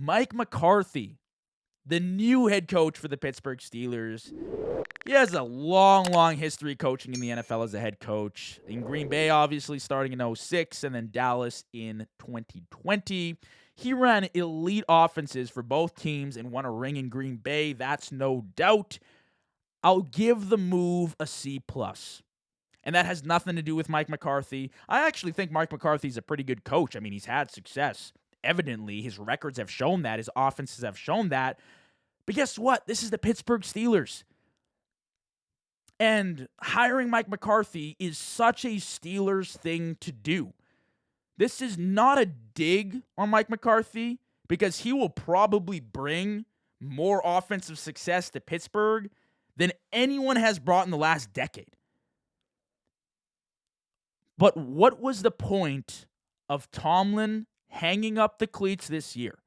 Mike McCarthy, the new head coach for the Pittsburgh Steelers. He has a long history coaching in the NFL as a head coach. In Green Bay, obviously, starting in 2006, and then Dallas in 2020. He ran elite offenses for both teams and won a ring in Green Bay. That's no doubt. I'll give the move a C+. And that has nothing to do with Mike McCarthy. I actually think Mike McCarthy's a pretty good coach. I mean, he's had success. Evidently, his records have shown that. His offenses have shown that. But guess what? This is the Pittsburgh Steelers. And hiring Mike McCarthy is such a Steelers thing to do. This is not a dig on Mike McCarthy because he will probably bring more offensive success to Pittsburgh than anyone has brought in the last decade. But what was the point of Tomlin hanging up the cleats this year?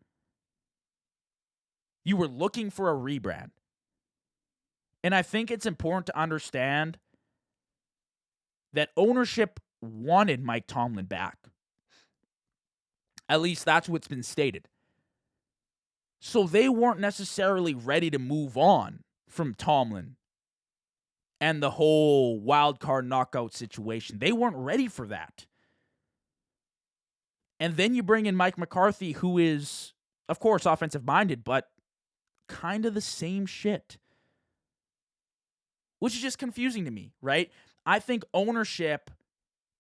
You were looking for a rebrand. And I think it's important to understand that ownership wanted Mike Tomlin back. At least that's what's been stated. So they weren't necessarily ready to move on from Tomlin and the whole wild card knockout situation. They weren't ready for that. And then you bring in Mike McCarthy, who is, of course, offensive-minded, but kind of the same shit. Which is just confusing to me, right? I think ownership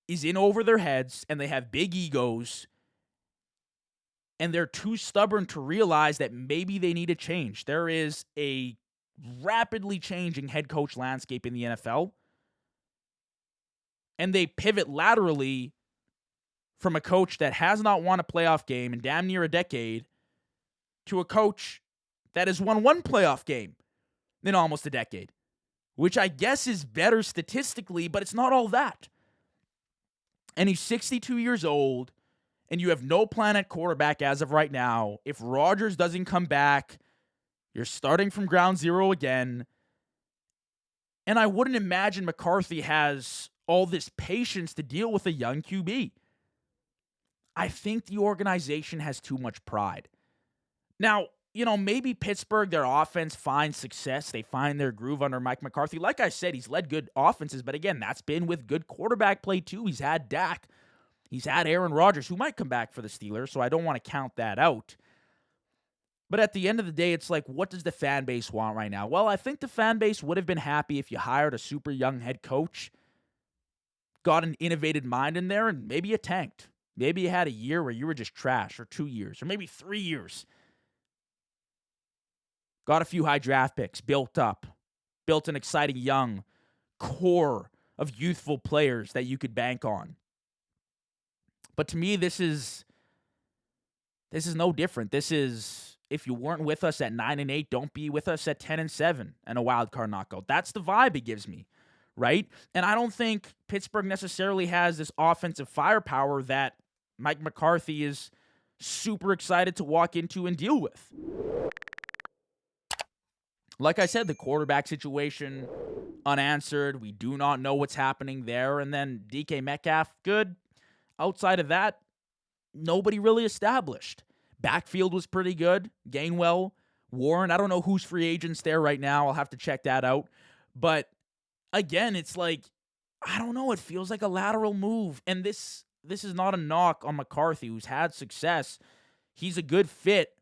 is in over their heads, and they have big egos, and they're too stubborn to realize that maybe they need a change. There is a rapidly changing head coach landscape in the NFL, and they pivot laterally from a coach that has not won a playoff game in damn near a decade to a coach that has won one playoff game in almost a decade, which I guess is better statistically, but it's not all that. And he's 62 years old, and you have no plan at quarterback as of right now. If Rodgers doesn't come back, you're starting from ground zero again. And I wouldn't imagine McCarthy has all this patience to deal with a young QB. I think the organization has too much pride. Now, maybe Pittsburgh, their offense finds success. They find their groove under Mike McCarthy. Like I said, he's led good offenses, but again, that's been with good quarterback play too. He's had Dak. He's had Aaron Rodgers, who might come back for the Steelers, so I don't want to count that out. But at the end of the day, it's like, what does the fan base want right now? Well, I think the fan base would have been happy if you hired a super young head coach, got an innovative mind in there, and maybe you tanked. Maybe you had a year where you were just trash, or 2 years, or maybe 3 years. Got a few high draft picks, built an exciting young core of youthful players that you could bank on. But to me, this is no different. This is, if you weren't with us at 9-8, don't be with us at 10-7 and a wild card knockout. That's the vibe it gives me, right? And I don't think Pittsburgh necessarily has this offensive firepower that Mike McCarthy is super excited to walk into and deal with. Like I said, the quarterback situation, unanswered. We do not know what's happening there. And then DK Metcalf, good. Outside of that, nobody really established. Backfield was pretty good. Gainwell, Warren, I don't know who's free agents there right now. I'll have to check that out. But again, it's like, I don't know. It feels like a lateral move. And this is not a knock on McCarthy, who's had success. He's a good fit.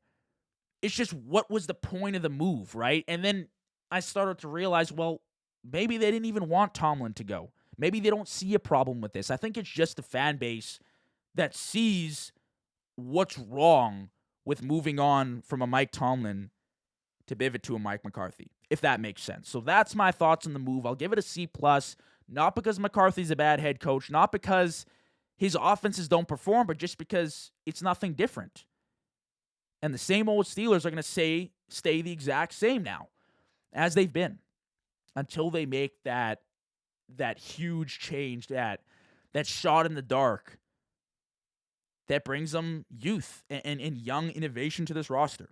It's just, what was the point of the move, right? And then I started to realize, well, maybe they didn't even want Tomlin to go. Maybe they don't see a problem with this. I think it's just the fan base that sees what's wrong with moving on from a Mike Tomlin to pivot to a Mike McCarthy, if that makes sense. So that's my thoughts on the move. I'll give it a C+, not because McCarthy's a bad head coach, not because his offenses don't perform, but just because it's nothing different. And the same old Steelers are going to stay the exact same now, as they've been, until they make that huge change, that shot in the dark that brings them youth and young innovation to this roster.